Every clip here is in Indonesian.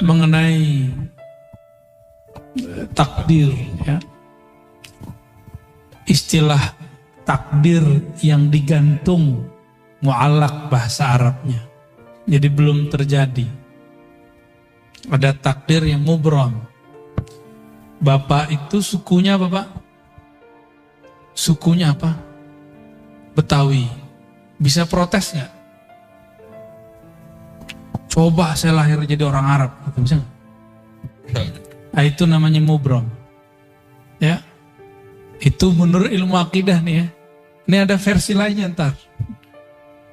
mengenai takdir, ya. Istilah takdir yang digantung, mu'allaq bahasa Arabnya. Jadi belum terjadi. Ada takdir yang mubram. Bapak itu sukunya apa, Pak? Sukunya apa? Betawi. Bisa protes nggak? Coba saya lahir jadi orang Arab, gitu, bisa nggak? Nah, itu namanya mubram. Ya, itu menurut ilmu akidah nih ya. Ini ada versi lainnya ntar.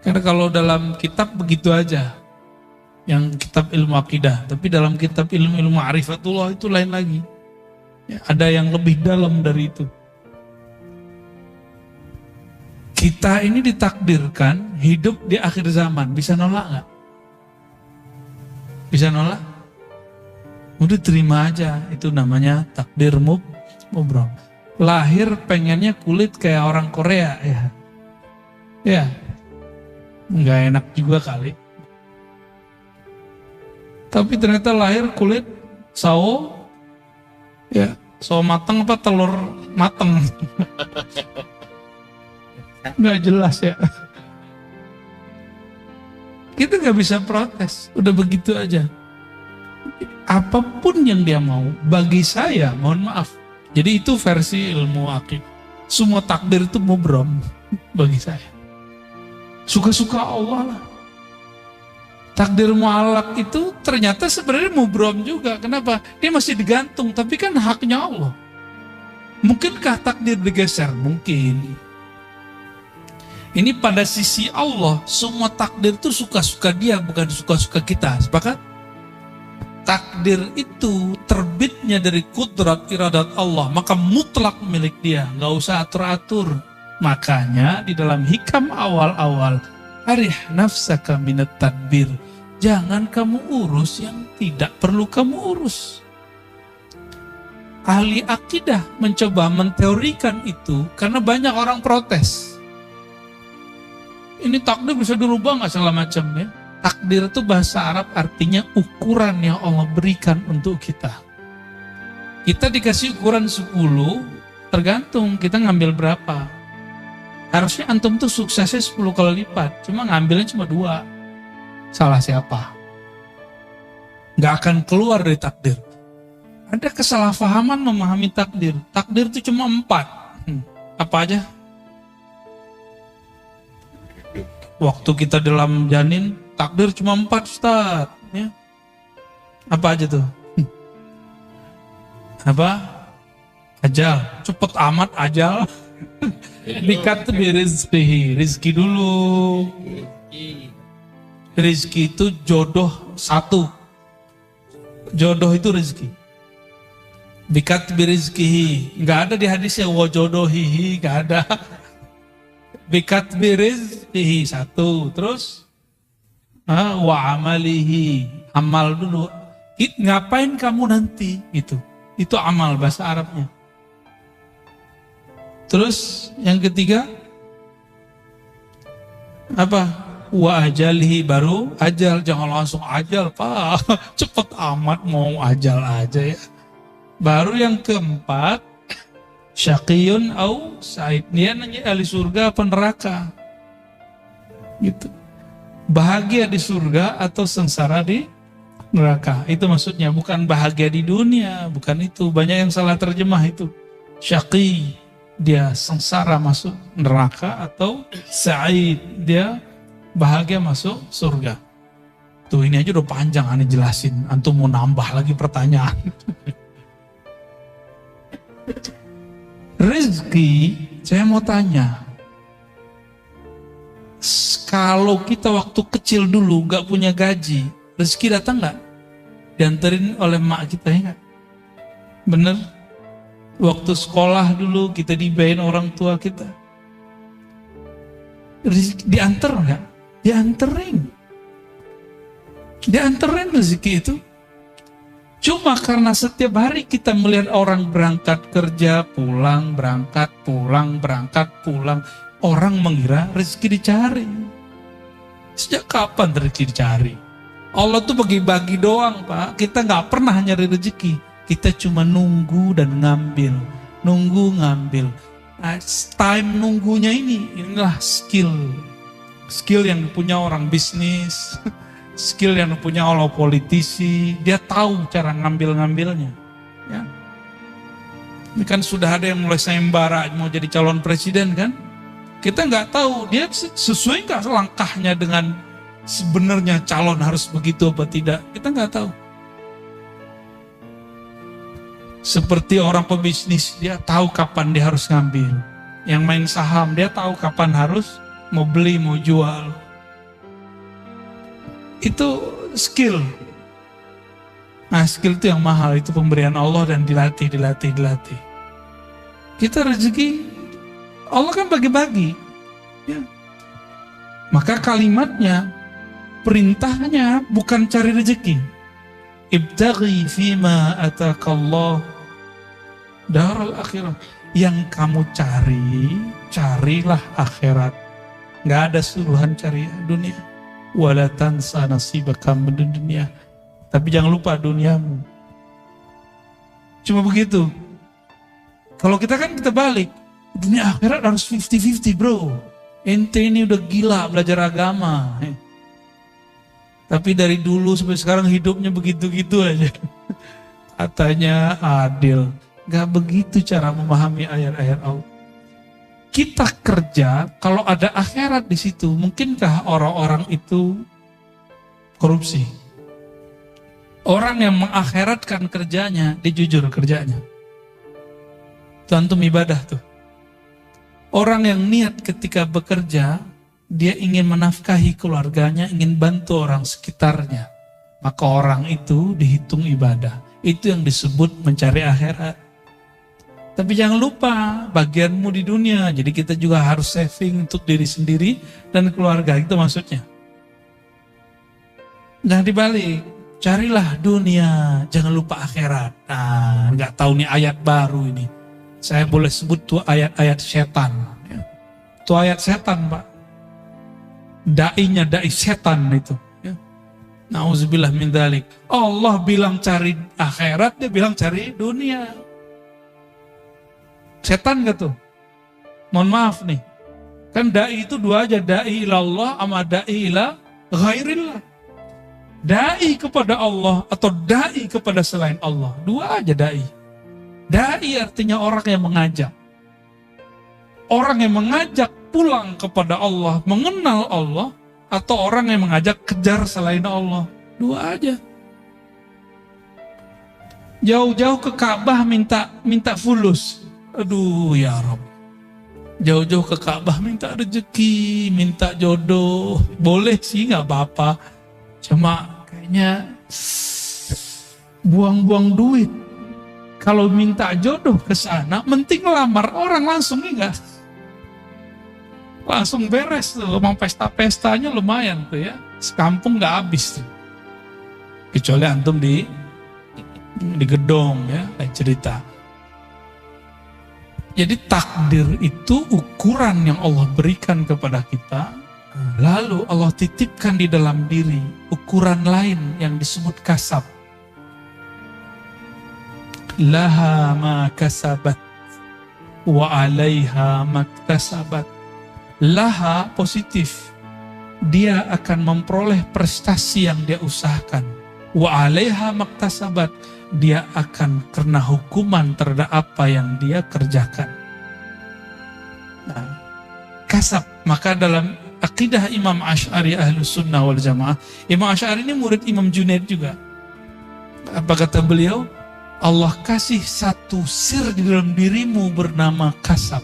Karena kalau dalam kitab begitu aja, yang kitab ilmu akidah. Tapi dalam kitab ilmu ma'rifatullah itu lain lagi. Ya, ada yang lebih dalam dari itu. Kita ini ditakdirkan hidup di akhir zaman. Bisa nolak nggak? Bisa nolak? Udah terima aja. Itu namanya takdir mubram. Lahir pengennya kulit kayak orang Korea ya. Ya. Nggak enak juga kali. Tapi ternyata lahir kulit sawo. Ya, sawo mateng apa telur mateng. Nggak jelas ya. Kita nggak bisa protes. Udah begitu aja. Apapun yang dia mau, bagi saya, mohon maaf. Jadi itu versi ilmu akidah. Semua takdir itu mubram bagi saya. Suka-suka Allah lah. Takdir mu'allaq itu ternyata sebenarnya mubram juga. Kenapa? Dia masih digantung, tapi kan haknya Allah. Mungkinkah takdir digeser? Mungkin. Ini pada sisi Allah, semua takdir itu suka-suka dia, bukan suka-suka kita. Sepakat? Takdir itu terbitnya dari kudrat iradat Allah, maka mutlak milik dia, nggak usah atur-atur. Makanya di dalam hikam awal-awal, arih nafsaka minat tadbir, jangan kamu urus yang tidak perlu kamu urus. Ahli akidah mencoba menteorikan itu karena banyak orang protes. Ini takdir bisa dirubah nggak segala macam ya. Takdir itu bahasa Arab artinya ukuran yang Allah berikan untuk kita. Kita dikasih ukuran 10, tergantung kita ngambil berapa. Harusnya antum tuh suksesnya 10 kali lipat, cuma ngambilnya cuma 2. Salah siapa? Nggak akan keluar dari takdir. Ada kesalahpahaman memahami takdir. Takdir itu cuma 4. Apa aja? Waktu kita dalam janin, takdir cuma 4, Ustaz. Ya. Apa aja tuh? Apa? Ajal. Cepet amat ajal. Dikat birizkihi. Rizki dulu. Rizki itu jodoh 1. Jodoh itu rizki. Dikat birizkihi. Nggak ada di hadisnya wajodohihi. Nggak ada. Bikat birizkihi 1. Terus wa amalihi, amal dulu. Ngapain kamu nanti? Itu amal bahasa Arabnya. Terus yang ketiga apa? Wa ajalihi, baru ajal. Jangan langsung ajal, Pak. Cepet amat mau ajal aja ya. Baru yang keempat, syaqiyun au sa'id. Dia nanya ahli surga apa neraka. Gitu. Bahagia di surga atau sengsara di neraka. Itu maksudnya, bukan bahagia di dunia, bukan itu. Banyak yang salah terjemah itu. Syaqi, dia sengsara masuk neraka, atau sa'id, dia bahagia masuk surga. Tuh ini aja udah panjang aneh jelasin. Antum mau nambah lagi pertanyaan. Rezeki, saya mau tanya. Kalau kita waktu kecil dulu gak punya gaji, rezeki datang gak? Dianterin oleh mak kita ya gak? Bener? Waktu sekolah dulu kita dibayain orang tua kita. Dianter gak? Dianterin. Dianterin rezeki itu. Cuma karena setiap hari kita melihat orang berangkat kerja, pulang, berangkat, pulang, berangkat, pulang. Orang mengira rezeki dicari. Sejak kapan rezeki dicari? Allah tuh bagi-bagi doang, Pak. Kita nggak pernah nyari rezeki. Kita cuma nunggu dan ngambil. Nunggu, ngambil. Nah, time nunggunya inilah skill. Skill yang punya orang bisnis. Skill yang punya orang politisi. Dia tahu cara ngambil-ngambilnya. Ya. Ini kan sudah ada yang mulai sayembara mau jadi calon presiden kan? Kita nggak tahu dia sesuai nggak langkahnya dengan sebenarnya calon harus begitu apa tidak. Kita nggak tahu. Seperti orang pebisnis, dia tahu kapan dia harus ngambil. Yang main saham, dia tahu kapan harus mau beli, mau jual. Itu skill. Nah, skill itu yang mahal, itu pemberian Allah dan dilatih. Kita rezeki, Allah kan bagi-bagi. Ya. Maka kalimatnya, perintahnya bukan cari rezeki. Ibtaghi fima atakallah darul akhirah. Yang kamu cari, carilah akhirat. Gak ada suruhan cari dunia. Wala tansa nasibaka minad dunya. Tapi jangan lupa duniamu. Cuma begitu. Kalau kita kan kita balik. Dunia akhirat harus 50-50 bro. Ente ini udah gila belajar agama. Tapi dari dulu sampai sekarang hidupnya begitu-gitu aja. Katanya adil. Gak begitu cara memahami ayat-ayat Allah. Kita kerja, kalau ada akhirat di situ, mungkinkah orang-orang itu korupsi? Orang yang mengakhiratkan kerjanya, dia jujur kerjanya. Itu antum ibadah tuh. Orang yang niat ketika bekerja, dia ingin menafkahi keluarganya, ingin bantu orang sekitarnya. Maka orang itu dihitung ibadah. Itu yang disebut mencari akhirat. Tapi jangan lupa bagianmu di dunia. Jadi kita juga harus saving untuk diri sendiri dan keluarga. Itu maksudnya. Jangan dibalik. Carilah dunia. Jangan lupa akhirat. Nah, nggak tahu nih ayat baru ini. Saya boleh sebut tuh ayat-ayat setan. Itu ayat setan, Pak. Dai-nya dai setan itu. Nauzubillah min dzalik. Allah bilang cari akhirat, dia bilang cari dunia. Setan gak tuh? Mohon maaf nih. Kan dai itu dua aja. Dai ilallah sama dai ila ghairillah. Dai kepada Allah atau dai kepada selain Allah. Dua aja dai. Dai artinya orang yang mengajak. Orang yang mengajak pulang kepada Allah, mengenal Allah, atau orang yang mengajak kejar selain Allah. Dua aja. Jauh-jauh ke Ka'bah minta fulus. Aduh ya Rabb. Jauh-jauh ke Ka'bah minta rezeki, minta jodoh. Boleh sih gak apa-apa. Cuma kayaknya buang-buang duit. Kalau minta jodoh ke sana, mending lamar orang langsung enggak. Langsung beres tuh, emang pesta-pestanya lumayan tuh ya. Sekampung gak habis tuh. Kecuali antum di gedong ya, lain cerita. Jadi takdir itu ukuran yang Allah berikan kepada kita. Lalu Allah titipkan di dalam diri ukuran lain yang disebut kasab. Laha ma kasabat wa alaiha maktasabat. Laha positif. Dia akan memperoleh prestasi yang dia usahakan. Wa alaiha maktasabat. Dia akan kena hukuman terhadap apa yang dia kerjakan. Nah, kasab. Maka dalam akidah Imam Asy'ari Ahlus Sunnah wal Jamaah, Imam Asy'ari ini murid Imam Junaid juga. Apa kata beliau? Allah kasih satu sir di dalam dirimu bernama kasab.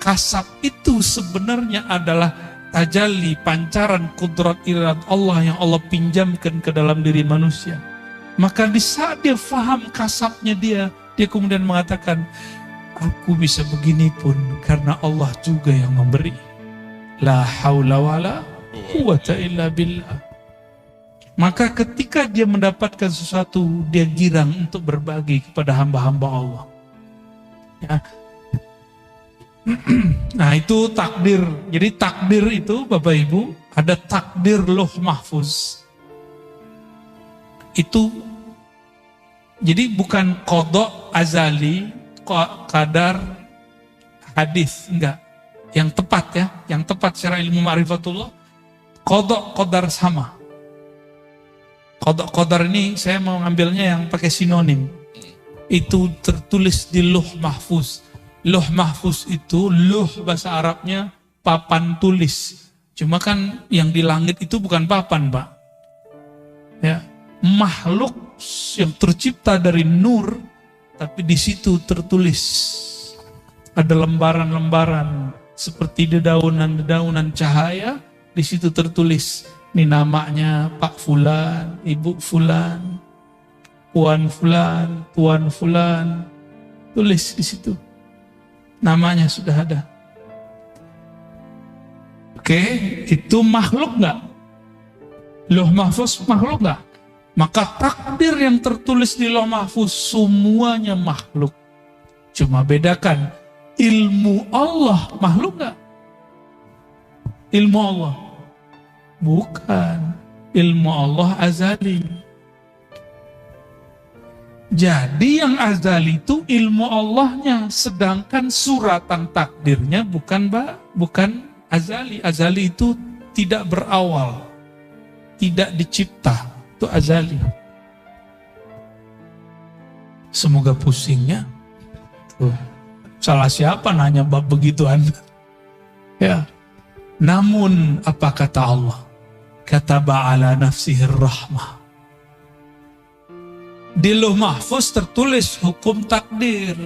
Kasab itu sebenarnya adalah tajalli, pancaran kudrat iradat Allah yang Allah pinjamkan ke dalam diri manusia. Maka di saat dia faham kasabnya dia kemudian mengatakan, aku bisa begini pun karena Allah juga yang memberi. La haula wala quwata illa billah. Maka ketika dia mendapatkan sesuatu, dia girang untuk berbagi kepada hamba-hamba Allah. Ya. Nah itu takdir. Jadi takdir itu Bapak Ibu, ada takdir Lauh Mahfuz. Itu jadi bukan qada azali, qadar hadis, enggak. Yang tepat ya, yang tepat secara ilmu ma'rifatullah, qada qadar sama. Qada qadar ini saya mau ngambilnya yang pakai sinonim. Itu tertulis di Lauh Mahfuz. Lauh Mahfuz itu, lauh bahasa Arabnya papan tulis. Cuma kan yang di langit itu bukan papan, Pak. Ya, makhluk yang tercipta dari nur, tapi di situ tertulis ada lembaran-lembaran seperti dedaunan-dedaunan cahaya. Di situ tertulis, ini namanya Pak Fulan, Ibu Fulan, Puan Fulan, Tuan Fulan. Tulis di situ. Namanya sudah ada. Oke, itu makhluk nggak? Lauh Mahfuz makhluk nggak? Maka takdir yang tertulis di Lauh Mahfuz semuanya makhluk. Cuma bedakan, ilmu Allah makhluk nggak? Ilmu Allah bukan. Ilmu Allah azali. Jadi yang azali itu ilmu Allahnya, sedangkan suratan takdirnya bukan azali. Azali itu tidak berawal, tidak dicipta, itu azali. Semoga pusingnya. Tuh, salah siapa nanya bab begituan? Ya. Namun apa kata Allah? Kataba ala nafsihi rahmah. Di Lauh Mahfuz tertulis hukum takdir.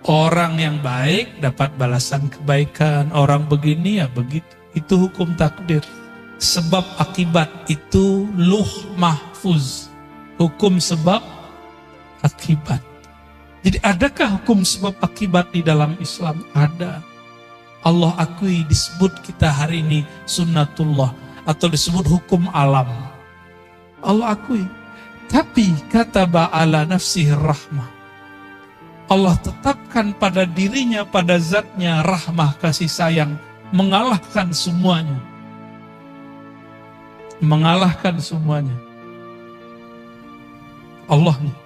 Orang yang baik dapat balasan kebaikan, orang begini ya begitu. Itu hukum takdir. Sebab akibat itu Lauh Mahfuz. Hukum sebab akibat. Jadi adakah hukum sebab akibat di dalam Islam? Ada. Allah akui disebut kita hari ini sunnatullah atau disebut hukum alam. Allah akui. Tapi kata ba'ala nafsih rahmah. Allah tetapkan pada dirinya, pada zatnya rahmah, kasih sayang, mengalahkan semuanya. Mengalahkan semuanya. Allah nih.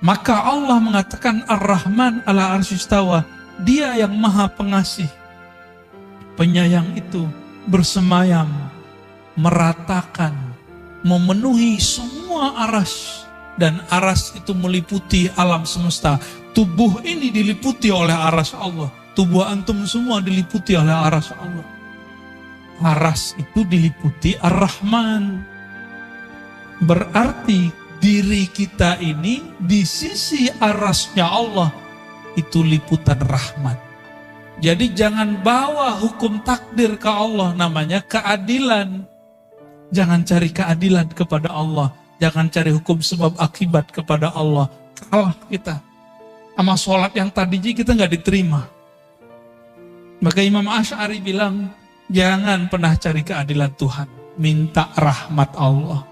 Maka Allah mengatakan Ar-Rahman ala arsyistawa. Dia yang maha pengasih. Penyayang itu bersemayam, meratakan, memenuhi semua aras. Dan aras itu meliputi alam semesta. Tubuh ini diliputi oleh aras Allah. Tubuh antum semua diliputi oleh aras Allah. Aras itu diliputi Ar-Rahman. Berarti diri kita ini di sisi arasnya Allah itu liputan rahmat. Jadi jangan bawa hukum takdir ke Allah, namanya keadilan. Jangan cari keadilan kepada Allah. Jangan cari hukum sebab akibat kepada Allah. Kalah kita. Sama sholat yang tadi kita nggak diterima. Maka Imam Asy'ari bilang, jangan pernah cari keadilan Tuhan. Minta rahmat Allah.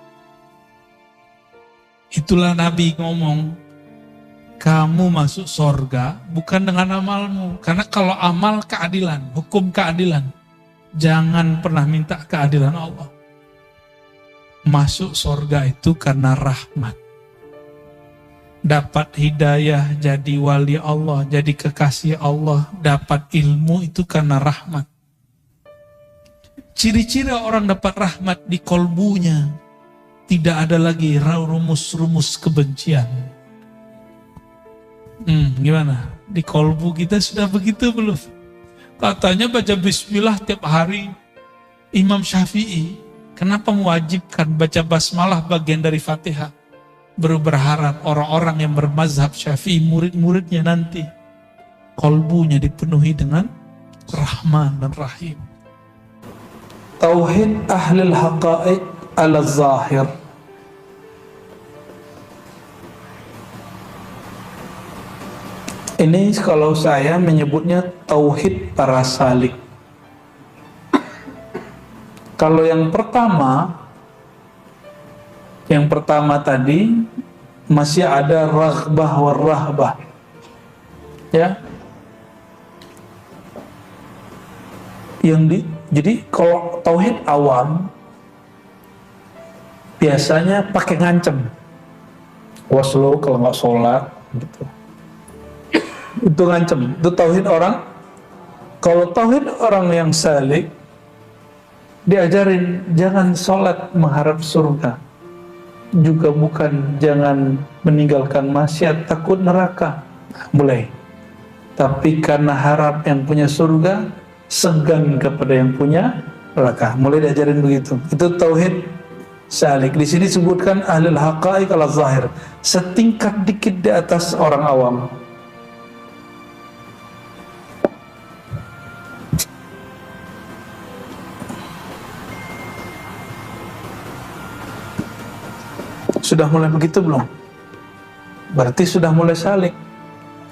Itulah Nabi ngomong, kamu masuk sorga bukan dengan amalmu. Karena kalau amal keadilan, hukum keadilan. Jangan pernah minta keadilan Allah. Masuk sorga itu karena rahmat. Dapat hidayah, jadi wali Allah, jadi kekasih Allah. Dapat ilmu itu karena rahmat. Ciri-ciri orang dapat rahmat di kolbunya. Tidak ada lagi rumus-rumus kebencian. Gimana? Di kolbu kita sudah begitu belum? Katanya baca bismillah tiap hari. Imam Syafi'i, kenapa mewajibkan baca basmalah bagian dari Fatihah? Berharap orang-orang yang bermazhab Syafi'i, murid-muridnya nanti, kolbunya dipenuhi dengan Rahman dan Rahim. Tauhid ahlul haqa'iq ala zahir. Ini kalau saya menyebutnya tauhid para salik. Kalau yang pertama tadi masih ada raghbah warahbah. Ya. Jadi kalau tauhid awam biasanya pakai ngancem. Was lo kalau nggak sholat, gitu. Itu ngancem. Itu tauhid orang. Kalau tauhid orang yang salik, diajarin jangan sholat mengharap surga, juga bukan jangan meninggalkan maksiat takut neraka. Mulai. Tapi karena harap yang punya surga, segan kepada yang punya neraka. Mulai diajarin begitu. Itu tauhid salik. Di sini disebutkan ahlul haqaiq ala zahir, setingkat dikit di atas orang awam. Sudah mulai begitu belum? Berarti sudah mulai salik.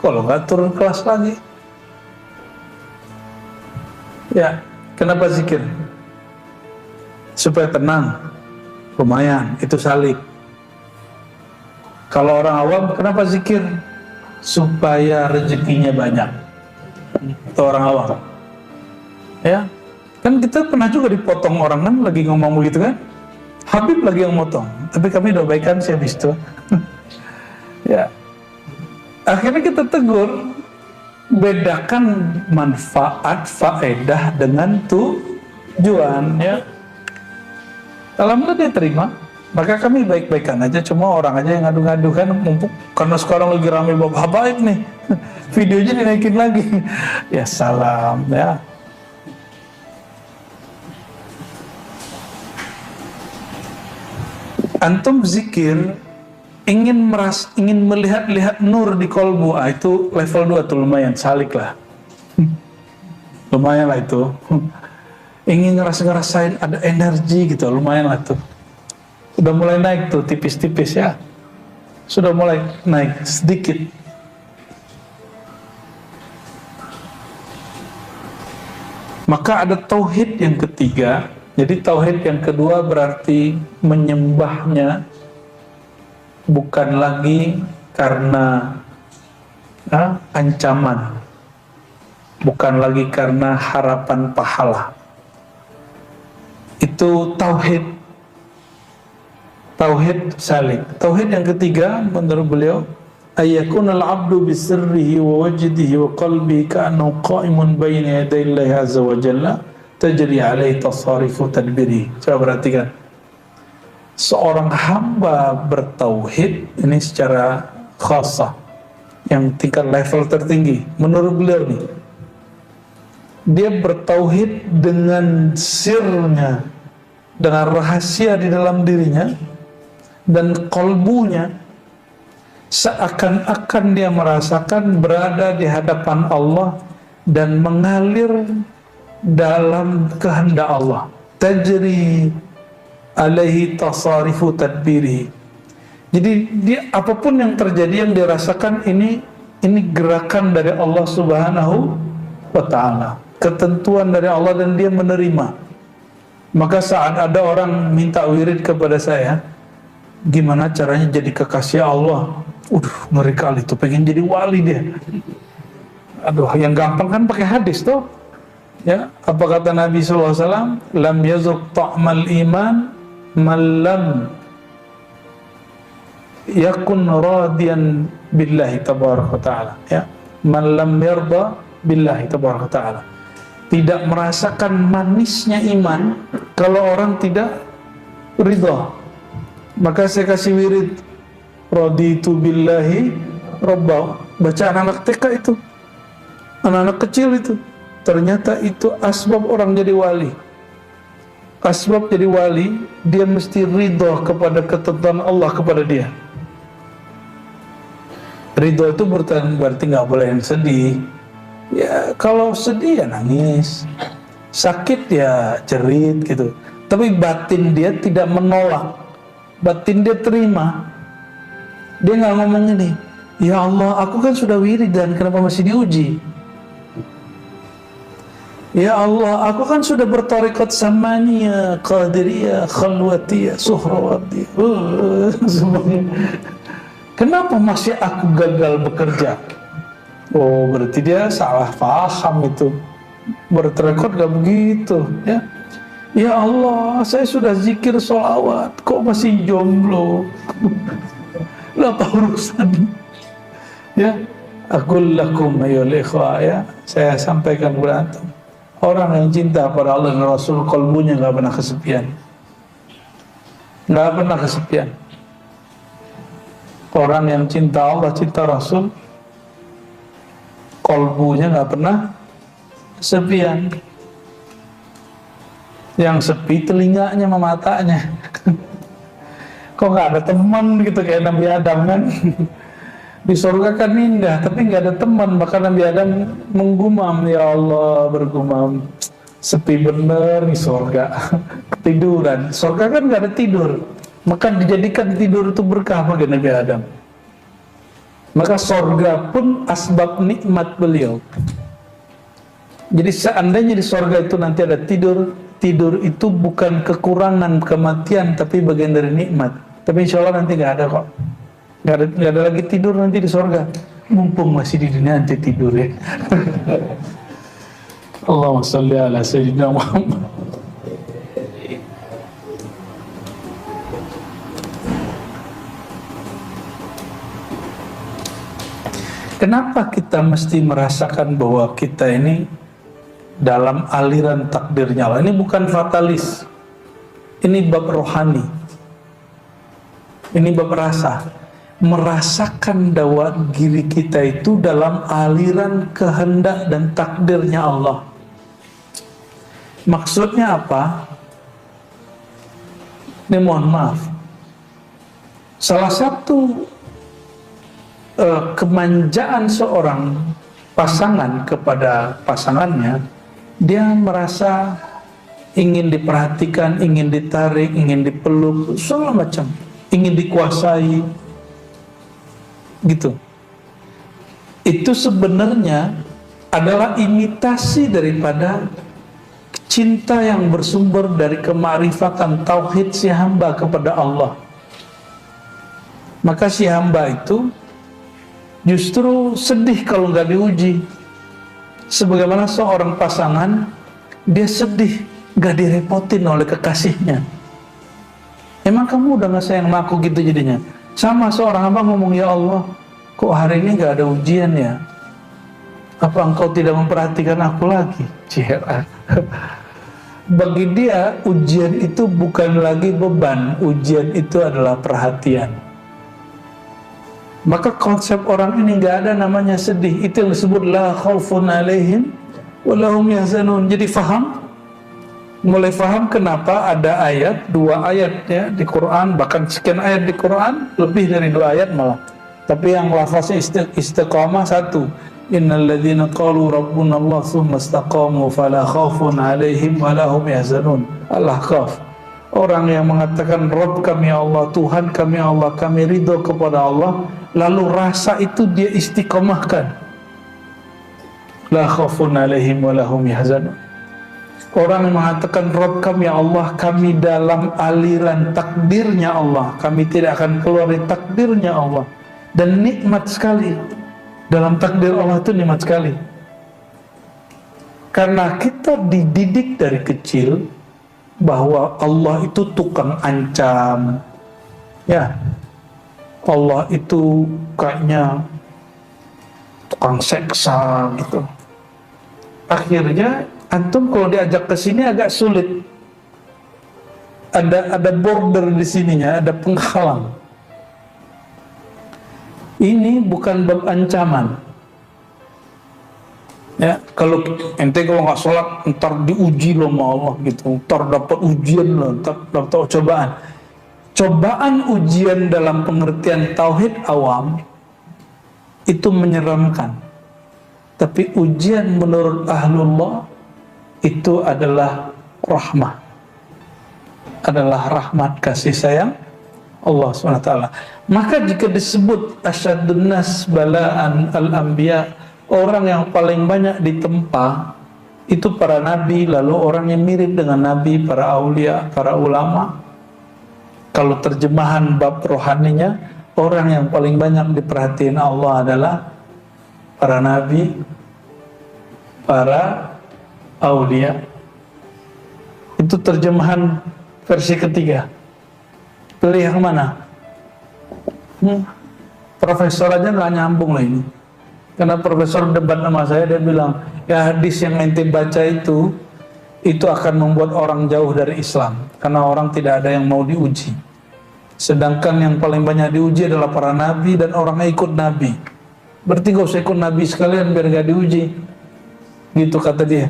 Kalau nggak turun kelas lagi. Ya, kenapa zikir? Supaya tenang. Lumayan, itu salik. Kalau orang awam, kenapa zikir? Supaya rezekinya banyak. Itu orang awam. Ya, kan kita pernah juga dipotong orang kan, lagi ngomong begitu kan? Habib lagi yang motong, tapi kami udah baikan sih habis itu. Ya, akhirnya kita tegur, bedakan manfaat, faedah dengan tujuan. Ya, alhamdulillah dia terima. Maka kami baik-baikan aja, cuma orang aja yang ngadu-ngadu kan, mumpuk karena sekarang lagi ramai bab habaib nih, videonya dinaikin lagi. Ya salam ya. Antum zikir ingin melihat nur di kolbu, itu level 2 tuh, lumayan salik lah. Lumayan lah itu. Ingin ngerasain ada energi gitu, lumayan lah tuh. Sudah mulai naik tuh tipis-tipis ya. Sudah mulai naik sedikit. Maka ada tauhid yang ketiga. Jadi tauhid yang kedua berarti menyembahnya bukan lagi karena ancaman, bukan lagi karena harapan pahala. Itu tauhid salik. Tauhid yang ketiga menurut beliau, ayyakunal abdu bisirrihi wa wajdihi wa qalbihi ka'annahu qa'imun baina yaday Allah azza wa jalla tajri alaihi tasarifu tadbiri. Coba perhatikan, seorang hamba bertauhid ini secara khasah, yang tingkat level tertinggi menurut beliau nih, dia bertauhid dengan sirnya, dengan rahasia di dalam dirinya dan kolbunya, seakan-akan dia merasakan berada di hadapan Allah dan mengalir dalam kehendak Allah. Tajri alaihi tasarifu tadbiri. Jadi dia apapun yang terjadi, yang dirasakan ini gerakan dari Allah Subhanahu wa ta'ala, ketentuan dari Allah, dan dia menerima. Maka saat ada orang minta wirid kepada saya, gimana caranya jadi kekasih Allah? Ngeri kali tuh, pengen jadi wali dia. Aduh, yang gampang kan pakai hadis tuh. Ya, apa kata Nabi SAW? Lam yazuk ta'mal iman man lam yakun radiyan billahi tabaraka ta'ala. Ya, man lam yarda billahi tabaraka ta'ala. Tidak merasakan manisnya iman kalau orang tidak ridha. Maka saya kasih wirid raditu billahi rabba. Baca anak-anak TK itu, anak-anak kecil itu. Ternyata itu asbab orang jadi wali. Asbab jadi wali, dia mesti ridho kepada ketentuan Allah kepada dia. Ridho itu berarti nggak boleh yang sedih. Ya kalau sedih ya nangis, sakit ya jerit gitu. Tapi batin dia tidak menolak, batin dia terima. Dia nggak ngomong ini, ya Allah, aku kan sudah wiridan, kenapa masih diuji? Ya Allah, aku kan sudah bertarekat samaniyah, qadiriyah, khalwatiyah, suhrawatiyah. Kenapa masih aku gagal bekerja? Oh, berarti dia salah paham itu. Bertarekat gak begitu, ya. Ya Allah, saya sudah zikir sholawat, kok masih jomblo? Lah apa urusan? Ya, aqul lakum ayyuhal ikhwah, ya, saya sampaikan kepada antum. Orang yang cinta pada Allah dan Rasul, kalbunya nggak pernah kesepian. Nggak pernah kesepian. Orang yang cinta Allah, cinta Rasul, kalbunya nggak pernah kesepian. Yang sepi telinganya sama matanya. Kok nggak ada teman gitu kayak Nabi Adam kan? Di surga kan indah, tapi nggak ada teman. Maka Nabi Adam menggumam, ya Allah, bergumam, sepi bener nih surga. Ketiduran. Surga kan nggak ada tidur. Maka dijadikan tidur itu berkah bagi Nabi Adam. Maka surga pun asbab nikmat beliau. Jadi seandainya di surga itu nanti ada tidur, tidur itu bukan kekurangan kematian, tapi bagian dari nikmat. Tapi insya Allah nanti nggak ada kok. Nggak ada lagi tidur nanti di surga. Mumpung masih di dunia nanti tidur ya. Allahumma sholli ala sayyidina Muhammad. Kenapa kita mesti merasakan bahwa kita ini dalam aliran takdirnya Allah? Ini bukan fatalis. Ini bab rohani. Ini bab rasa. Merasakan bahwa diri kita itu dalam aliran kehendak dan takdirnya Allah. Maksudnya apa? Ini mohon maaf. Salah satu kemanjaan seorang pasangan kepada pasangannya, dia merasa ingin diperhatikan, ingin ditarik, ingin dipeluk, segala macam, ingin dikuasai, gitu. Itu sebenarnya adalah imitasi daripada cinta yang bersumber dari kemarifatan tauhid si hamba kepada Allah. Maka si hamba itu justru sedih kalau nggak diuji. Sebagaimana seorang pasangan, dia sedih nggak direpotin oleh kekasihnya. Emang kamu udah nggak sayang sama aku gitu jadinya? Sama seorang hamba ngomong, ya Allah, kok hari ini nggak ada ujian ya? Apa engkau tidak memperhatikan aku lagi? Cira. Bagi dia ujian itu bukan lagi beban, ujian itu adalah perhatian. Maka konsep orang ini nggak ada namanya sedih. Itu yang disebut la khaufun alaihim wa lahum yahzanun. Jadi mulai faham kenapa ada ayat, 2 ayat ya di Quran, bahkan sekian ayat di Quran, lebih dari 2 ayat malah. Tapi yang lafaznya istiqamah 1. Innal ladzina qalu rabbuna Allah tsumma istaqamu fala khaufun alaihim wa lahum yahzanun. Al-Ahqaf. Orang yang mengatakan Rabb kami Allah, Tuhan kami Allah, kami ridho kepada Allah, lalu rasa itu dia istiqomahkan. La khaufun alaihim wa lahum yahzanun. Orang yang mengatakan Rabb kami Allah, kami dalam aliran takdirnya Allah, kami tidak akan keluar dari takdirnya Allah. Dan nikmat sekali. Dalam takdir Allah itu nikmat sekali. Karena kita dididik dari kecil bahwa Allah itu tukang ancam, ya, Allah itu kayaknya tukang seksa gitu. Akhirnya antum kalau diajak ke sini agak sulit. Ada border di sininya, ada penghalang. Ini bukan bab ancaman. Ya, kalau ente nggak sholat, ntar diuji loh sama Allah gitu, ntar dapat ujian loh, ntar dapat cobaan. Cobaan ujian dalam pengertian tauhid awam itu menyeramkan. Tapi ujian menurut ahlullah itu adalah rahmah, adalah rahmat kasih sayang Allah SWT. Maka jika disebut asyadun nas balaan al-anbiya, orang yang paling banyak ditempa itu para nabi, lalu orang yang mirip dengan nabi, para aulia, para ulama. Kalau terjemahan bab rohaninya, orang yang paling banyak diperhatiin Allah adalah para nabi, para aulia. Itu terjemahan versi ketiga. Pilih yang mana? Profesor aja nggak nyambung lah ini. Karena profesor debat sama saya, dia bilang, ya hadis yang ente baca itu akan membuat orang jauh dari Islam. Karena orang tidak ada yang mau diuji. Sedangkan yang paling banyak diuji adalah para nabi dan orang yang ikut nabi. Berarti gak usah ikut nabi sekalian biar gak diuji. Gitu kata dia.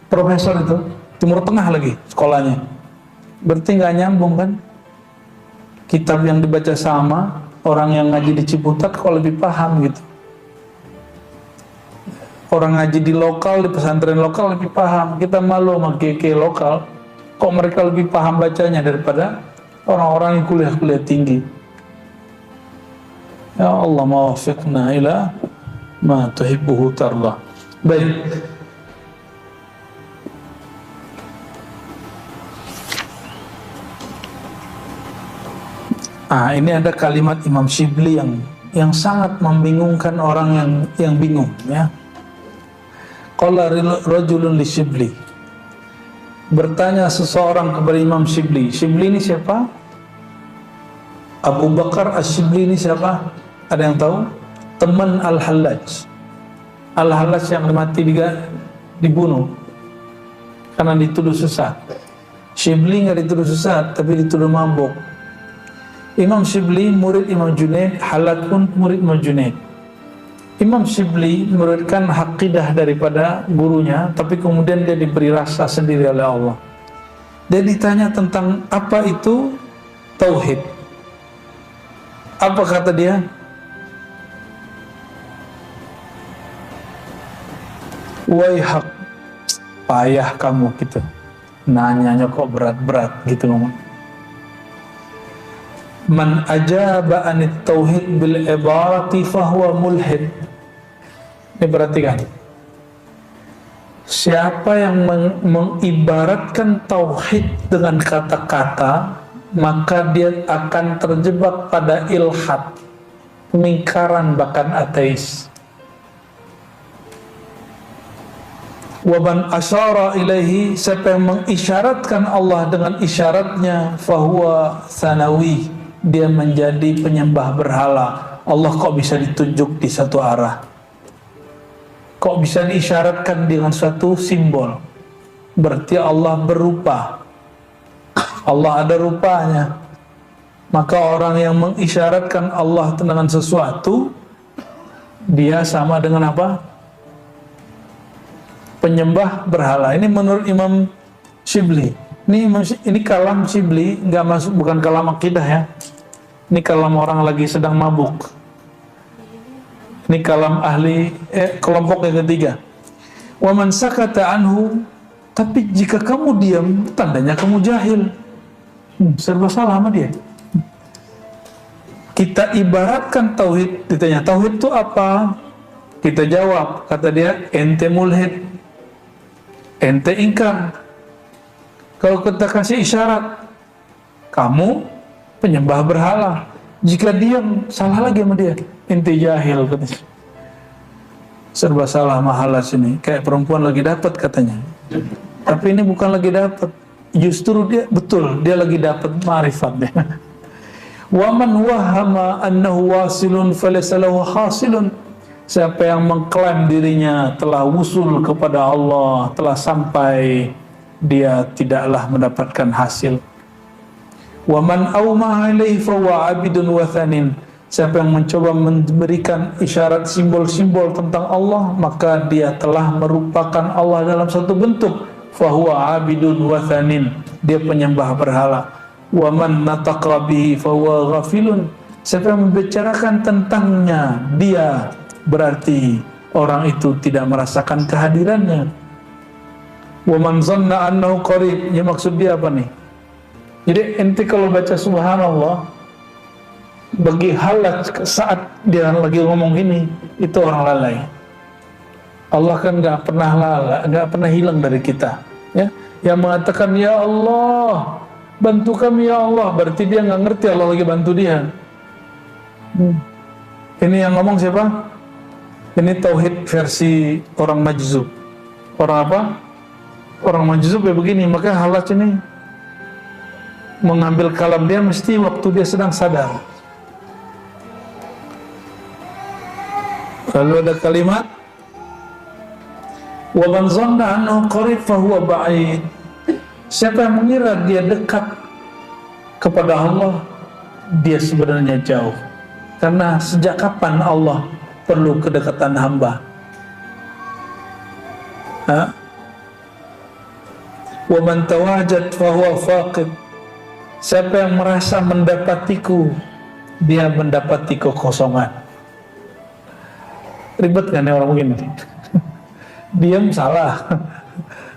Profesor itu, Timur Tengah lagi sekolahnya. Berarti gak nyambung kan? Kitab yang dibaca sama, orang yang ngaji di Ciputat kok lebih paham gitu. Orang ngaji di lokal, di pesantren lokal lebih paham. Kita malu sama kiai lokal, kok mereka lebih paham bacanya daripada orang-orang yang kuliah-kuliah tinggi. Ya Allah, mawafiqna ila ma tuhibbuhu tardah. Baik. Ini ada kalimat Imam Shibli yang sangat membingungkan orang yang bingung, ya. Qala rajulun li Shibli. Bertanya seseorang kepada Imam Shibli. Shibli ini siapa? Abu Bakar Ash-Shibli ini siapa? Ada yang tahu? Teman Al-Hallaj. Al-Hallaj yang mati dibunuh karena dituduh sesat. Shibli nggak dituduh sesat, tapi dituduh mabuk. Imam Shibli murid Imam Junaid, Hallaj pun murid Imam Junaid. Imam Shibli memuridkan aqidah daripada gurunya, tapi kemudian dia diberi rasa sendiri oleh Allah. Dia ditanya tentang apa itu tauhid. Apa kata dia? Waihak, payah kamu gitu. Nanyanya kok berat-berat gitu ngomong. Man ajaba anit tauhid bil ibarati fahuwa mulhid. Ini perhatikan. Siapa yang mengibaratkan tauhid dengan kata-kata, maka dia akan terjebak pada ilhad, pemingkaran, bahkan ateis. Waban asyara ilaihi, siapa yang mengisyaratkan Allah dengan isyaratnya, fahuwa sanawi, dia menjadi penyembah berhala. Allah kok bisa ditunjuk di satu arah? Kok bisa diisyaratkan dengan suatu simbol? Berarti Allah berupa. Allah ada rupanya. Maka orang yang mengisyaratkan Allah dengan sesuatu, dia sama dengan apa? Penyembah berhala. Ini menurut Imam Shibli. Ini kalam Shibli, nggak masuk, bukan kalam akidah ya. Ini kalam orang lagi sedang mabuk. Ini kalam ahli kelompok yang ketiga. Wa man sakata anhu, tapi jika kamu diam, tandanya kamu jahil. Serba salah sama dia. Kita ibaratkan tauhid, ditanya tauhid itu apa? Kita jawab, kata dia, ente mulhid, ente ingkar. Kalau kita kasih isyarat, kamu penyembah berhala. Jika diam, salah lagi sama dia, ente jahil katanya. Serba salah mahala sini, kayak perempuan lagi dapat katanya. Tapi ini bukan lagi dapat, justru dia betul, dia lagi dapat ma'rifatnya. Wa man wahama annahu wasilun falaysa lahu hasilun. Siapa yang mengklaim dirinya telah wusul kepada Allah, telah sampai, dia tidaklah mendapatkan hasil. Wa man awma ilaihi fa huwa 'abidun wathanin. Siapa yang mencoba memberikan isyarat simbol-simbol tentang Allah, maka dia telah merupakan Allah dalam satu bentuk. Fa huwa 'abidun wathanin. Dia penyembah berhala. Wa man nataqa bihi fa huwa ghafilun. Siapa yang membicarakan tentangnya, dia berarti orang itu tidak merasakan kehadirannya. Wa man zanna annahu qarib. Ya, maksud dia apa nih? Jadi ente kalau baca subhanallah, bagi halat saat dia lagi ngomong gini, itu orang lalai. Allah kan nggak pernah lalai, nggak pernah hilang dari kita. Ya, yang mengatakan ya Allah, bantu kami ya Allah, berarti dia nggak ngerti Allah lagi bantu dia. Ini yang ngomong siapa? Ini tauhid versi orang majzub. Orang apa? Orang majzub ya begini, maka Hallaj ini mengambil kalam dia mesti waktu dia sedang sadar. Lalu ada kalimat wa man zanna annahu qarib fa huwa ba'id. Siapa yang mengira dia dekat kepada Allah, dia sebenarnya jauh. Karena sejak kapan Allah perlu kedekatan hamba? Wa man tawajad fa huwa faqid. Siapa yang merasa mendapatiku, dia mendapati kekosongan. Ribet kan ya orang begini? Diam salah,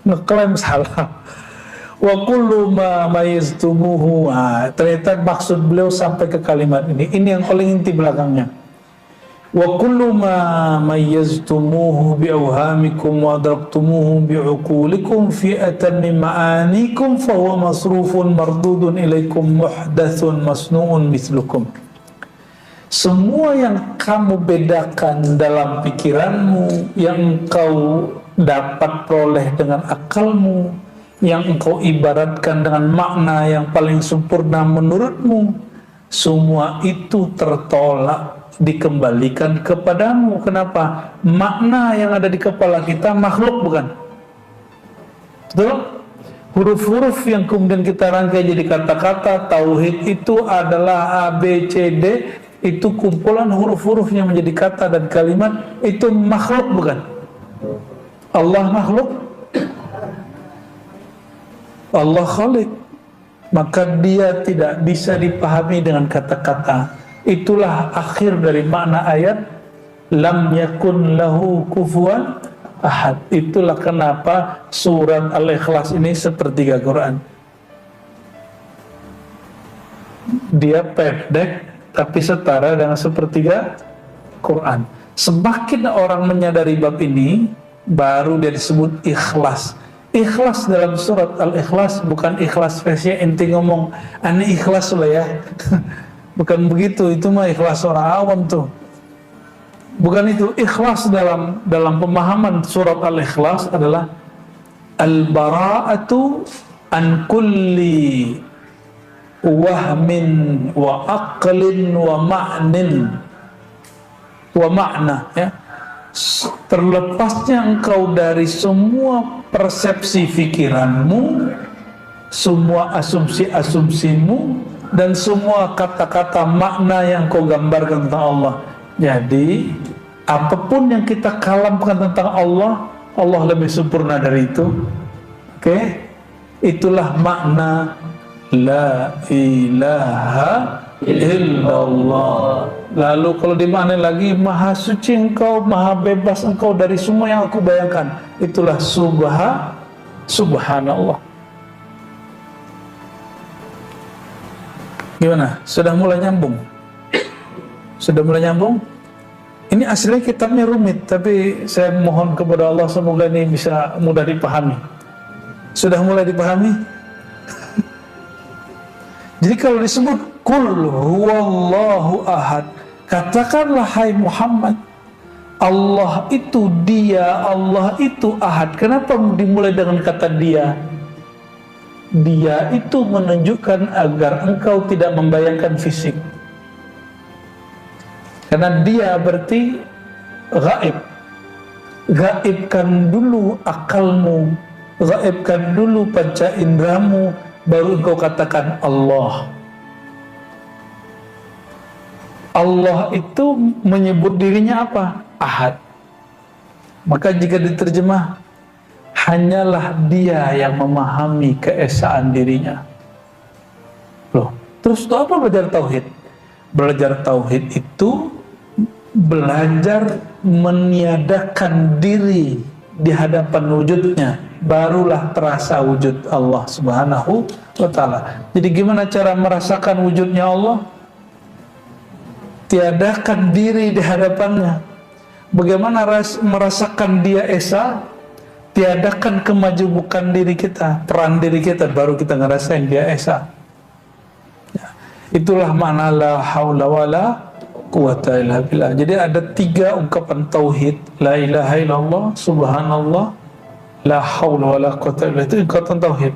ngeklaim salah. Wa kullu ma mayiztumuhu. Ternyata maksud beliau sampai ke kalimat ini. Ini yang paling inti belakangnya. Wa kullu ma mayyaztumuhu bi'awhamikum wa adraktumuhu bi'uqulikum fi atammi ma'anikum fa huwa masrufun mardudun ilaikum muhdathun masnu'un mithlukum. Semua yang kamu bedakan dalam pikiranmu, yang engkau dapat peroleh dengan akalmu, yang engkau ibaratkan dengan makna yang paling sempurna menurutmu, semua itu tertolak, dikembalikan kepadamu. Kenapa? Makna yang ada di kepala kita makhluk, bukan? Betul? Huruf-huruf yang kemudian kita rangkai jadi kata-kata tauhid itu adalah A, B, C, D. Itu kumpulan huruf-huruf yang menjadi kata dan kalimat. Itu makhluk, bukan? Allah makhluk, Allah khalik. Maka dia tidak bisa dipahami dengan kata-kata. Itulah akhir dari makna ayat lam yakun lahu kufuwan ahad. Itulah kenapa surat Al-Ikhlas ini sepertiga Quran. Dia pendek tapi setara dengan sepertiga Quran. Semakin orang menyadari bab ini, baru dia disebut ikhlas. Ikhlas dalam surat Al-Ikhlas bukan ikhlas versi ente ngomong aneh ikhlas lah ya. Bukan begitu, itu mah ikhlas orang awam tuh. Bukan itu. Ikhlas dalam pemahaman surat Al-Ikhlas adalah al-bara'atu an kulli wahmin wa aqlin wa ma'nin wa ma'na, ya. Terlepasnya engkau dari semua persepsi pikiranmu, semua asumsi-asumsimu, dan semua kata-kata makna yang kau gambarkan tentang Allah. Jadi apapun yang kita kalamkan tentang Allah, Allah lebih sempurna dari itu. Oke? Itulah makna la ilaha illallah. Lalu kalau dimaknai lagi, maha suci engkau, maha bebas engkau dari semua yang aku bayangkan. Itulah subhanallah. Gimana? Sudah mulai nyambung? Sudah mulai nyambung? Ini aslinya kitabnya rumit, tapi saya mohon kepada Allah semoga ini bisa mudah dipahami. Sudah mulai dipahami? Jadi kalau disebut Qul huwallahu ahad, katakanlah hai Muhammad, Allah itu dia, Allah itu ahad. Kenapa dimulai dengan kata dia? Dia itu menunjukkan agar engkau tidak membayangkan fisik. Karena dia berarti gaib. Gaibkan dulu akalmu, gaibkan dulu panca indramu, baru engkau katakan Allah. Allah itu menyebut dirinya apa? Ahad. Maka jika diterjemah, hanyalah dia yang memahami keesaan dirinya. Loh, terus itu apa belajar tauhid? Belajar tauhid itu belajar meniadakan diri di hadapan wujudnya, barulah terasa wujud Allah Subhanahu wa ta'ala. Jadi gimana cara merasakan wujudnya Allah? Tiadakan diri di hadapannya. Bagaimana merasakan dia esa? Tiadakan kemajemukan diri kita, peran diri kita, baru kita ngerasain dia esa. Ya. Itulah makna la haula wala quwata illa billah. Jadi ada 3 ungkapan tauhid: la ilaha illallah, subhanallah, La haula wala quwwata illa billah, itu ikatan tauhid.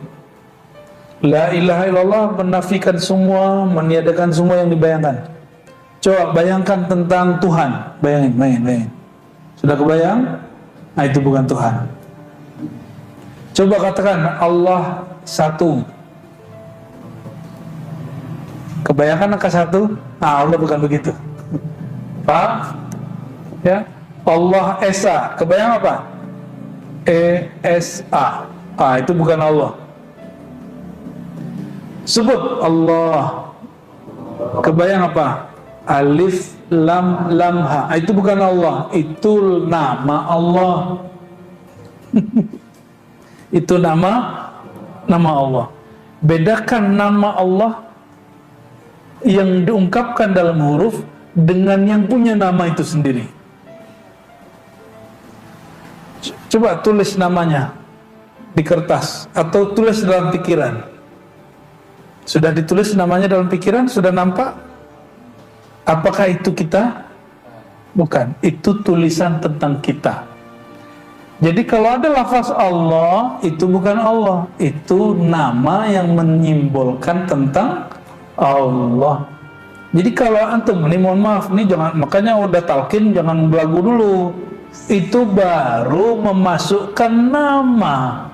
La ilaha illallah menafikan semua, meniadakan semua yang dibayangkan. Coba bayangkan tentang Tuhan, bayangin. Sudah kebayang? Nah, itu bukan Tuhan. Coba katakan Allah satu. Kebayangkan angka satu? Nah, Allah bukan begitu. Pak, ya, Allah Esa. Kebayang apa? ESA. Ah, itu bukan Allah. Sebut Allah. Kebayang apa? Alif lam lam ha. Itu bukan Allah, itu nama Allah. Itu nama Allah. Bedakan nama Allah yang diungkapkan dalam huruf dengan yang punya nama itu sendiri. Coba tulis namanya di kertas atau tulis dalam pikiran. Sudah ditulis namanya dalam pikiran? Sudah nampak? Apakah itu kita? Bukan, itu tulisan tentang kita. Jadi kalau ada lafaz Allah, itu bukan Allah, itu nama yang menyimbolkan tentang Allah. Jadi kalau antum, ini mohon maaf, ini jangan, makanya udah talqin jangan belagu dulu. Itu baru memasukkan nama.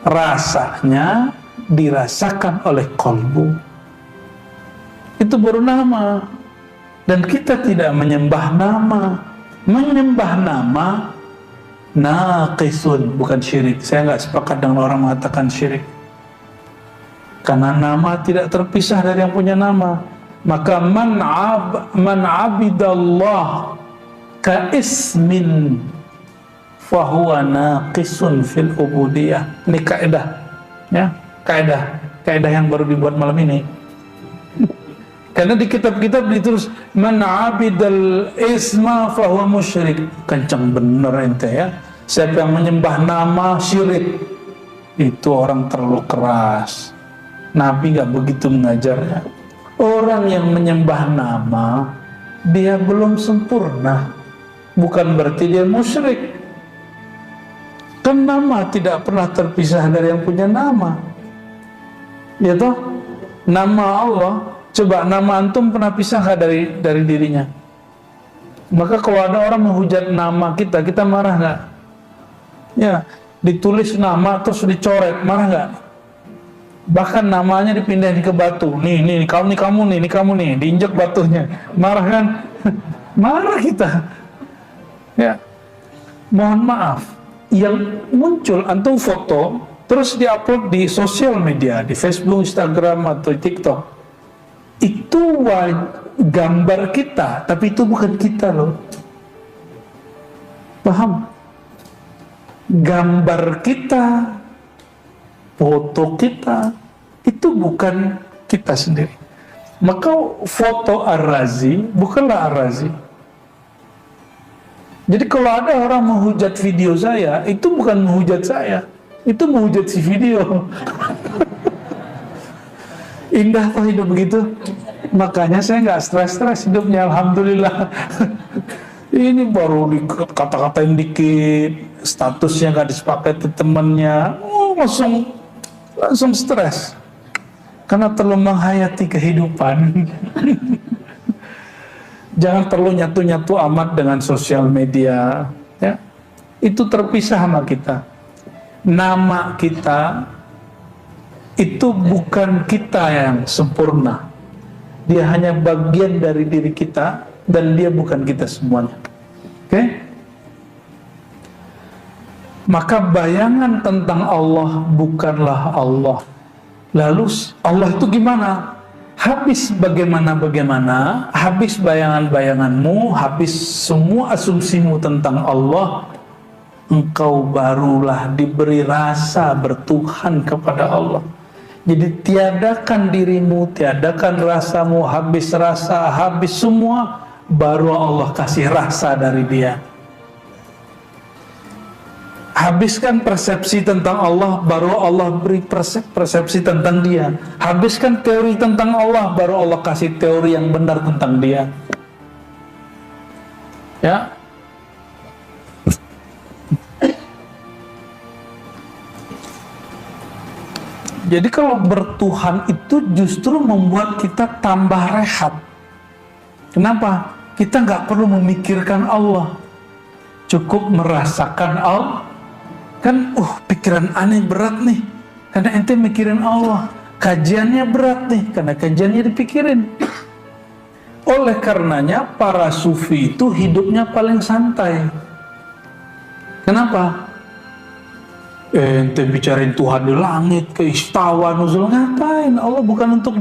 Rasanya dirasakan oleh kolbu, itu baru nama. Dan kita tidak menyembah nama. Menyembah nama naqisun, bukan syirik. Saya nggak sepakat dengan orang mengatakan syirik, karena nama tidak terpisah dari yang punya nama. Maka man abidallah ka ismin fahuwa naqisun fil ubudiyah. Ini kaidah, ya. Kaidah yang baru dibuat malam ini. Karena di kitab-kitab ditulis man abidal isma fahuwa musyrik. Kencang bener ente ya. Siapa yang menyembah nama syirik, itu orang terlalu keras. Nabi gak begitu mengajarnya. Orang yang menyembah nama, dia belum sempurna. Bukan berarti dia musyrik. Kan nama tidak pernah terpisah dari yang punya nama. Ya toh, nama Allah, coba nama antum pernah pisah nggak dari dirinya? Maka kalau ada orang menghujat nama kita, kita marah nggak? Ya, ditulis nama terus dicoret, marah nggak? Bahkan namanya dipindahin ke batu, nih kamu nih, diinjak batunya, marah kan? Marah kita. Ya, mohon maaf, yang muncul antum foto terus diupload di sosial media, di Facebook, Instagram, atau TikTok, itu gambar kita, tapi itu bukan kita loh. Paham? Gambar kita, foto kita, itu bukan kita sendiri. Maka foto Ar-Razi bukanlah Ar-Razi. Jadi kalau ada orang menghujat video saya, itu bukan menghujat saya, itu menghujat si video. Indah tuh hidup begitu. Makanya saya nggak stres hidupnya, alhamdulillah. Ini baru dikata-katain dikit, statusnya nggak disepakai ke temannya, langsung stres. Karena terlalu menghayati kehidupan. Jangan terlalu nyatu-nyatu amat dengan sosial media, ya. Itu terpisah sama kita. Nama kita itu bukan kita yang sempurna. Dia hanya bagian dari diri kita dan dia bukan kita semuanya. Oke? Maka bayangan tentang Allah bukanlah Allah. Lalu Allah itu gimana? Habis bagaimana, habis bayangan-bayanganmu, habis semua asumsimu tentang Allah, engkau barulah diberi rasa bertuhan kepada Allah. Jadi tiadakan dirimu, tiadakan rasamu, habis rasa, habis semua, baru Allah kasih rasa dari dia. Habiskan persepsi tentang Allah, baru Allah beri persepsi tentang dia. Habiskan teori tentang Allah, baru Allah kasih teori yang benar tentang dia. Ya. Jadi kalau bertuhan itu justru membuat kita tambah rehat. Kenapa? Kita nggak perlu memikirkan Allah, cukup merasakan Allah. Kan, pikiran aneh berat nih, karena ente mikirin Allah. Kajiannya berat nih, karena kajiannya dipikirin. Oleh karenanya para sufi itu hidupnya paling santai. Kenapa? Ente bicarain Tuhan di langit, ke istawa, nuzul, ngapain? Allah bukan untuk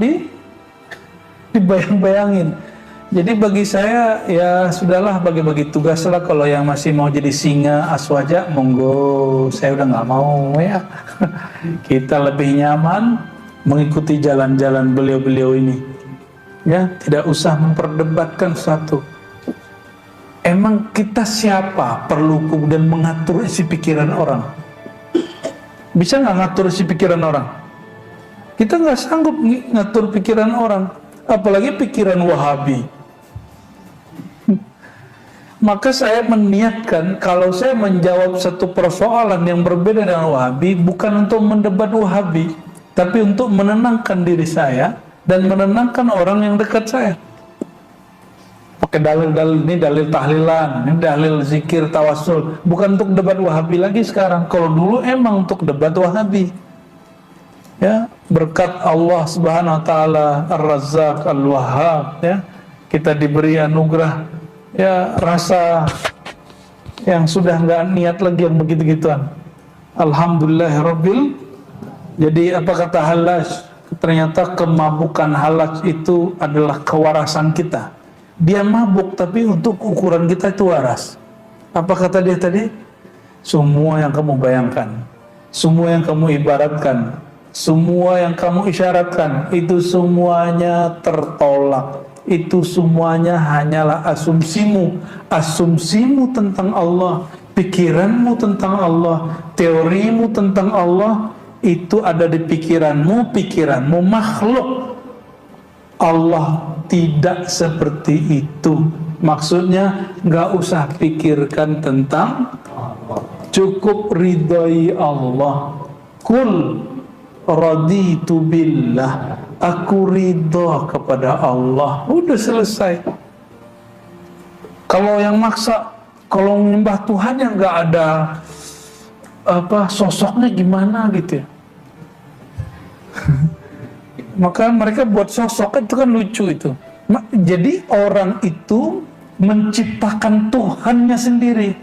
dibayang-bayangin. Jadi bagi saya, ya sudahlah, bagi-bagi tugas lah. Kalau yang masih mau jadi singa, aswaja, monggo. Saya udah nggak mau ya. Kita lebih nyaman mengikuti jalan-jalan beliau-beliau ini. Ya, tidak usah memperdebatkan satu. Emang kita siapa perlu kemudian mengatur isi pikiran orang? Bisa nggak ngatur isi pikiran orang? Kita nggak sanggup ngatur pikiran orang, apalagi pikiran Wahabi. Maka saya meniatkan kalau saya menjawab satu persoalan yang berbeda dengan Wahabi, bukan untuk mendebat Wahabi, tapi untuk menenangkan diri saya dan menenangkan orang yang dekat saya. Pakai dalil-dalil, ini dalil tahlilan, ini dalil zikir tawasul, bukan untuk debat Wahabi lagi sekarang. Kalau dulu emang untuk debat Wahabi. Ya, berkat Allah Subhanahu wa taala Ar-Razzaq Al-Wahhab, ya, kita diberi anugerah, ya, rasa yang sudah nggak niat lagi yang begitu-gituan. Alhamdulillahirabbil. Jadi apa kata Hallaj? Ternyata kemabukan Hallaj itu adalah kewarasan kita. Dia mabuk tapi untuk ukuran kita itu waras. Apa kata dia tadi? Semua yang kamu bayangkan, semua yang kamu ibaratkan, semua yang kamu isyaratkan, itu semuanya tertolak. Itu semuanya hanyalah asumsimu. Asumsimu tentang Allah, pikiranmu tentang Allah, teorimu tentang Allah, itu ada di pikiranmu, pikiranmu makhluk. Allah tidak seperti itu. Maksudnya nggak usah pikirkan tentang Allah, cukup ridhoi Allah. Kul raditu billah, aku ridho kepada Allah. Udah selesai. Kalau yang maksa, kalau menyembah Tuhan yang nggak ada sosoknya gimana gitu ya. Maka mereka buat sosok itu kan lucu itu. Jadi orang itu menciptakan Tuhannya sendiri.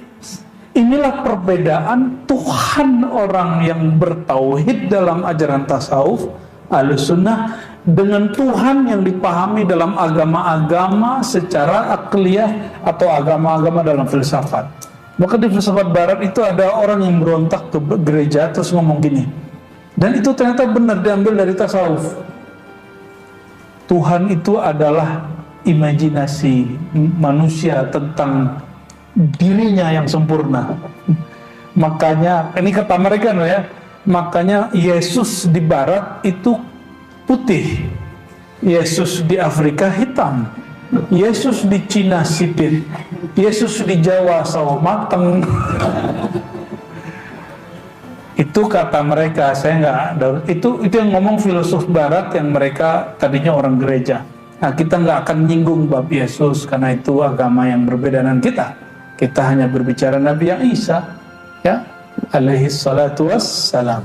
Inilah perbedaan Tuhan orang yang bertauhid dalam ajaran tasawuf Ahlussunnah dengan Tuhan yang dipahami dalam agama-agama secara akliyah atau agama-agama dalam filsafat. Maka di filsafat barat itu ada orang yang berontak ke gereja terus ngomong gini. Dan itu ternyata benar diambil dari tasawuf. Tuhan itu adalah imajinasi manusia tentang dirinya yang sempurna. Makanya, ini kata mereka ya, makanya Yesus di barat itu putih, Yesus di Afrika hitam, Yesus di Cina sipit, Yesus di Jawa sawo mateng. Itu kata mereka, saya nggak. Itu yang ngomong filosof Barat yang mereka tadinya orang gereja. Nah, kita nggak akan nyinggung bab Yesus karena itu agama yang berbeda dengan kita. Kita hanya berbicara Nabi yang Isa, ya, alaihi salatu wassalam.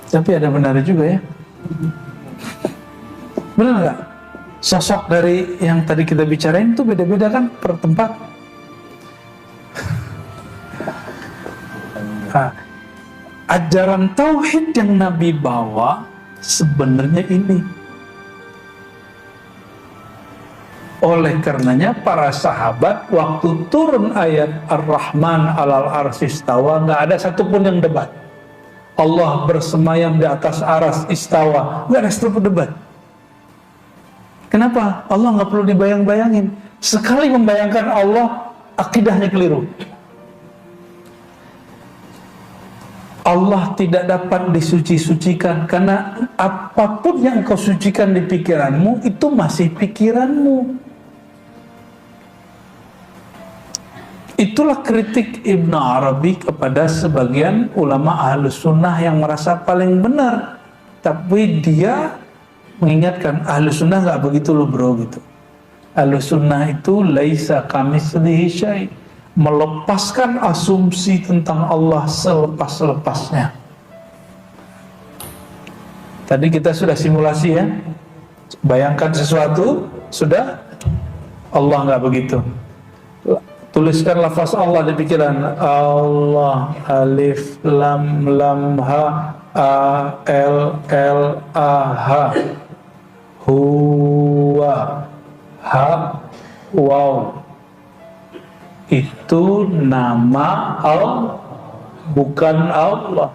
Tapi ada benar juga ya. Benar nggak? Sosok dari yang tadi kita bicarain itu beda-beda kan per tempat. Nah, ajaran tauhid yang Nabi bawa sebenarnya ini. Oleh karenanya para sahabat waktu turun ayat Ar-Rahman 'alal arsy istawa, nggak ada satupun yang debat. Allah bersemayam di atas aras istawa, nggak ada satupun debat. Kenapa? Allah nggak perlu dibayang-bayangin. Sekali membayangkan Allah, akidahnya keliru. Allah tidak dapat disuci-sucikan karena apapun yang kau sucikan di pikiranmu itu masih pikiranmu. Itulah kritik Ibn Arabi kepada sebagian ulama Ahlus Sunnah yang merasa paling benar. Tapi dia mengingatkan, Ahlus Sunnah nggak begitu loh bro gitu. Ahlus Sunnah itu laisa kamitslihi syai', melepaskan asumsi tentang Allah selepas-lepasnya. Tadi kita sudah simulasi ya, bayangkan sesuatu, sudah, Allah nggak begitu. Tuliskan lafaz Allah di pikiran, Allah, alif, lam, lam, ha, a, l, l, a, ha, huwa, ha, waw. Itu nama Allah, bukan Allah.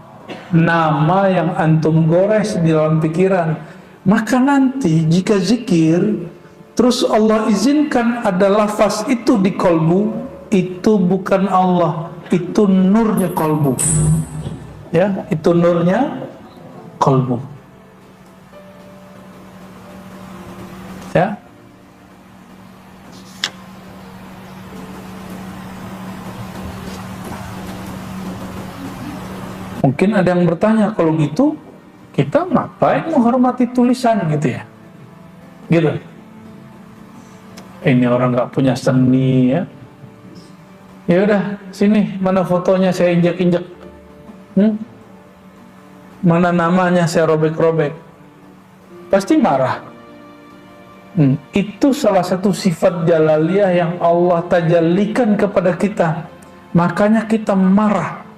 Nama yang antum gores di dalam pikiran. Maka nanti jika zikir terus Allah izinkan ada lafaz itu di kolbu, itu bukan Allah, itu nurnya kolbu. Ya, itu nurnya kolbu. Ya. Mungkin ada yang bertanya, kalau gitu kita ngapain menghormati tulisan gitu ya? Gitu. Ini orang nggak punya seni ya. Ya udah, sini mana fotonya saya injek-injek. Mana namanya saya robek-robek. Pasti marah. Itu salah satu sifat jalaliyah yang Allah tajallikan kepada kita. Makanya kita marah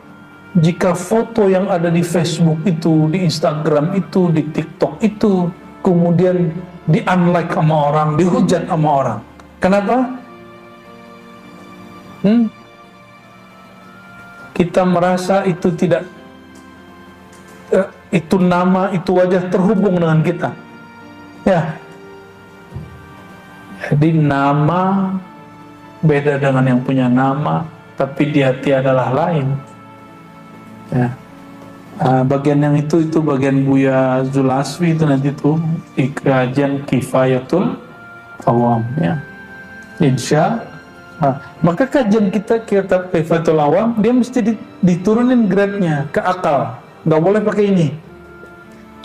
jika foto yang ada di Facebook itu, di Instagram itu, di TikTok itu kemudian di-unlike sama orang, dihujat sama orang. Kenapa? Kita merasa itu tidak, itu nama, itu wajah terhubung dengan kita. Ya. Jadi nama beda dengan yang punya nama, tapi di hati adalah lain. Ya. Bagian yang itu bagian Buya Zulaswi itu nanti tuh di kajian Kifayatul Awam ya. Insya maka kajian kita kitab Kifayatul Awam dia mesti diturunin grade-nya ke akal, nggak boleh pakai ini.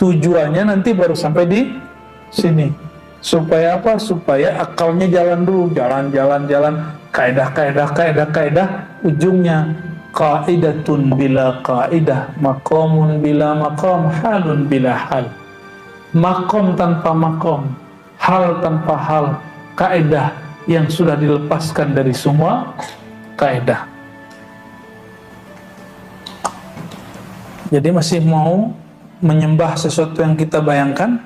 Tujuannya nanti baru sampai di sini. Supaya apa? Supaya akalnya jalan dulu, jalan kaidah, ujungnya qaidatun bila qaidah, maqamun bila maqam, halun bila hal. Maqam tanpa maqam, hal tanpa hal, kaidah yang sudah dilepaskan dari semua kaidah. Jadi masih mau menyembah sesuatu yang kita bayangkan?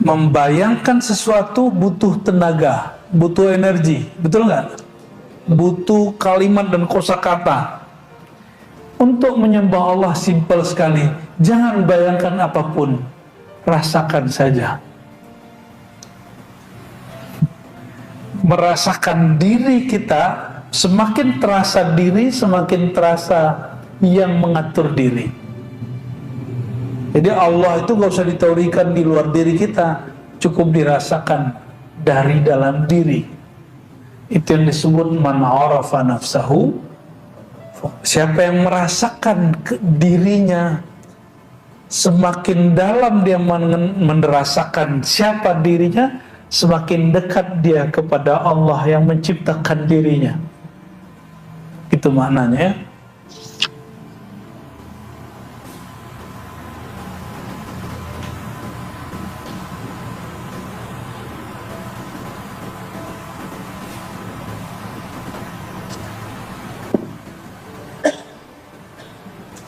Membayangkan sesuatu butuh tenaga, butuh energi, betul nggak? Butuh kalimat dan kosakata. Untuk menyembah Allah simpel sekali. Jangan bayangkan apapun, rasakan saja. Merasakan diri kita, semakin terasa diri, semakin terasa yang mengatur diri. Jadi Allah itu gak usah diteorikan di luar diri kita, cukup dirasakan dari dalam diri. Itu yang disebut man arafa nafsahu. Siapa yang merasakan dirinya, semakin dalam dia merasakan siapa dirinya, semakin dekat dia kepada Allah yang menciptakan dirinya. Itu maknanya ya.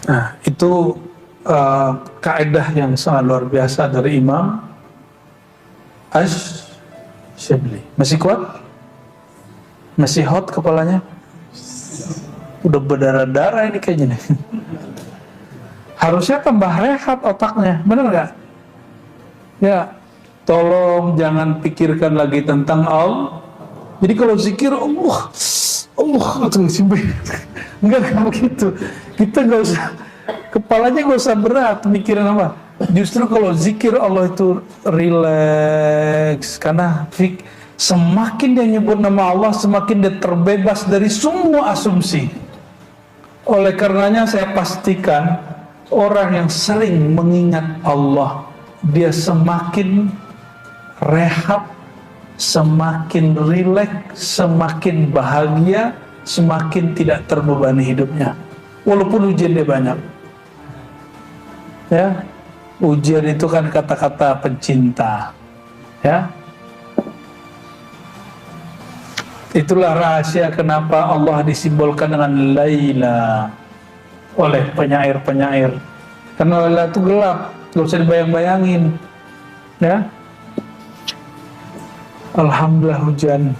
Nah, itu kaidah yang sangat luar biasa dari Imam Ash-Shibli. Masih kuat? Masih hot kepalanya? Udah berdarah-darah ini kayaknya nih. Harusnya tambah rehat otaknya, bener nggak? Ya, tolong jangan pikirkan lagi tentang Allah. Jadi kalau zikir Allah tuh simpen. Enggak begitu. Kita nggak usah, kepalanya nggak usah berat mikirin apa. Justru kalau zikir Allah itu relax, karena Semakin dia nyebut nama Allah, semakin dia terbebas dari semua asumsi. Oleh karenanya saya pastikan orang yang sering mengingat Allah, dia semakin rehat, semakin rileks, semakin bahagia, semakin tidak terbebani hidupnya. Walaupun ujian dia banyak. Ya, ujian itu kan kata-kata pencinta. Ya. Itulah rahasia kenapa Allah disimbolkan dengan Laila oleh penyair-penyair. Karena Laila itu gelap, gak usah dibayang-bayangin. Ya. Alhamdulillah hujan.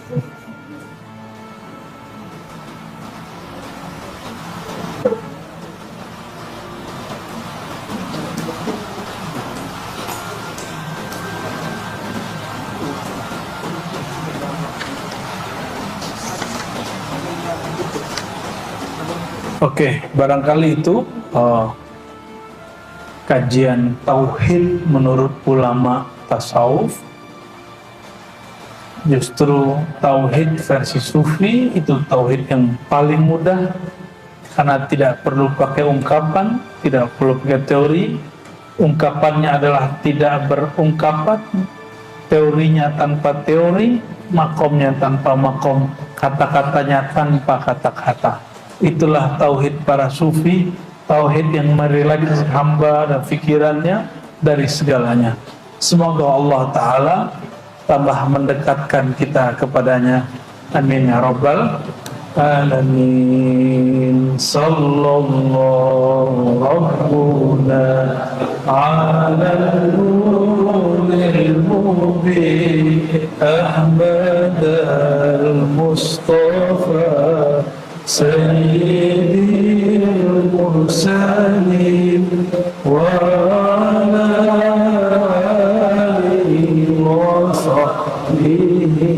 Oke, barangkali itu kajian tauhid menurut ulama tasawuf. Justru tauhid versi sufi itu tauhid yang paling mudah karena tidak perlu pakai ungkapan, tidak perlu pakai teori. Ungkapannya adalah tidak berungkapan, teorinya tanpa teori, makomnya tanpa makom, kata-katanya tanpa kata-kata. Itulah tauhid para sufi, tauhid yang merelaksasi hamba dan pikirannya dari segalanya. Semoga Allah Ta'ala tambah mendekatkan kita kepadanya. Amin ya rabbal alamin. Sallallahu rabbuna ala nuril mubin Ahmad al-Mustafa Sayyidil Mursalin wa ala alihi wa sahbihi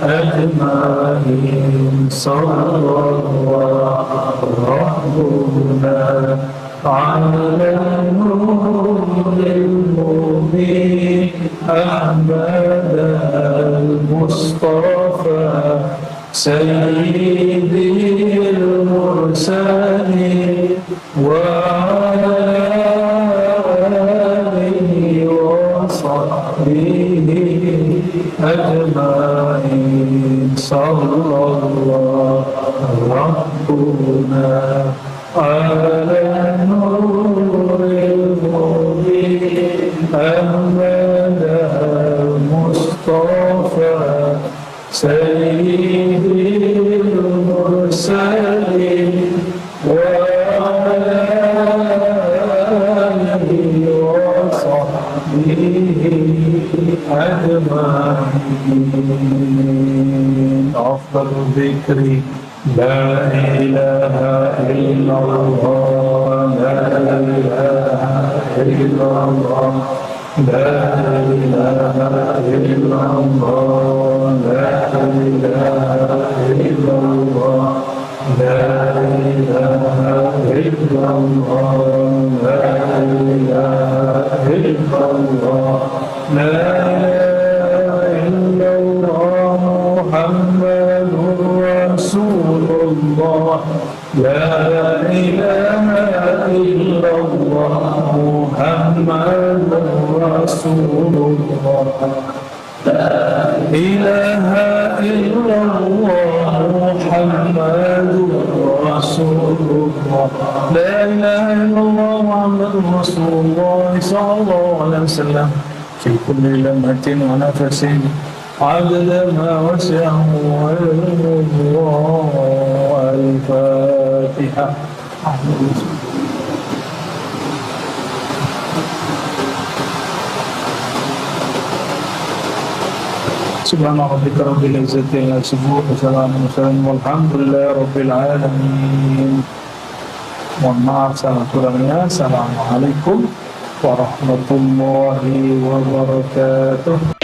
ajma'in. Sallallahu rabbuna ala nuril mubin Ahmad al-Mustafa Sayyidil Mursalin wa alihi wa sahbihi ajma'in. Sallallahu rabbuna ala nuril mubin Ahmad al-Mustafa Sayyidil Mursalin wa alihi wa sahbihi ajma'in. Afdalul dzikri la ilaha illallah, la ilaha illallah, la ilaha illallah, la ilaha illallah, la ilaha illallah, la ilaha illallah, la ilaha illallah, Muhammadur Rasulullah, la ilaha illallah, Muhammadur Rasulullah, la ilaha illallah, Muhammadur Rasulullah, la ilaha illallah, Muhammadur Rasulullah sallallahu alaihi wasallam fi kulli lamhatin wa nafasin adada ma wasi'ahu ilmullah. Al-Fatiha. Subhana rabbika rabbil izzati amma yasifun wa salamun walhamdulillahi rabbil alamin. Mohon maaf salah kurangnya. Assalamualaikum warahmatullahi wabarakatuh.